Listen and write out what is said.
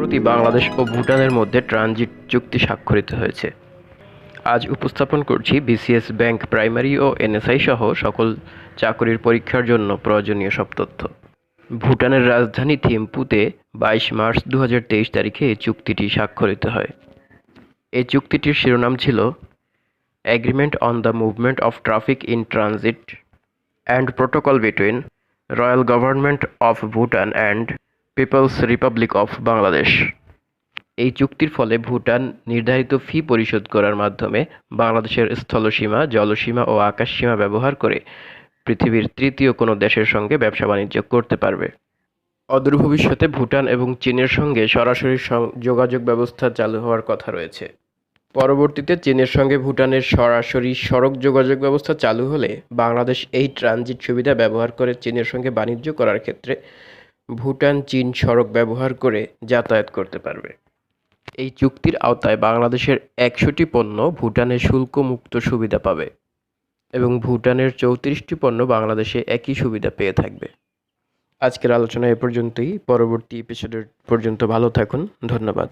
সম্প্রতি বাংলাদেশ ও ভুটানের মধ্যে ট্রানজিট চুক্তি স্বাক্ষরিত হয়েছে। আজ উপস্থাপন করছি বিসিএস ব্যাংক প্রাইমারি ও এনএসআই সহ সকল চাকরির পরীক্ষার জন্য প্রয়োজনীয় সব তথ্য। ভুটানের রাজধানী থিম্পুতে 22 মার্চ 2023 তারিখে এই চুক্তিটি স্বাক্ষরিত হয়। এই চুক্তিটির শিরোনাম ছিল agreement on the movement of traffic in transit and protocol between royal government of Bhutan and people's republic of Bangladesh. এই চুক্তির ফলে ভুটান নির্ধারিত ফি পরিশোধ করার মাধ্যমে বাংলাদেশের স্থলসীমা, জলসীমা ও আকাশসীমা ব্যবহার করে পৃথিবীর তৃতীয় কোনো দেশের সঙ্গে ব্যবসা বাণিজ্য করতে পারবে। অদূর ভবিষ্যতে ভুটান এবং চীনের সঙ্গে সরাসরি যোগাযোগ ব্যবস্থা চালু হওয়ার কথা রয়েছে। পরবর্তীতে চীনের সঙ্গে ভুটানের সরাসরি সড়ক যোগাযোগ ব্যবস্থা চালু হলে বাংলাদেশ এই ট্রানজিট সুবিধা ব্যবহার করে চীনের সঙ্গে বাণিজ্য করার ক্ষেত্রে ভুটান চীন সড়ক ব্যবহার করে যাতায়াত করতে পারবে। এই চুক্তির আওতায় বাংলাদেশের 100টি পণ্য ভুটানে শুল্কমুক্ত সুবিধা পাবে এবং ভুটানের 34টি পণ্য বাংলাদেশে একই সুবিধা পেয়ে থাকবে। আজকের আলোচনা এ পর্যন্তই। পরবর্তী এপিসোডের পর্যন্ত ভালো থাকুন। ধন্যবাদ।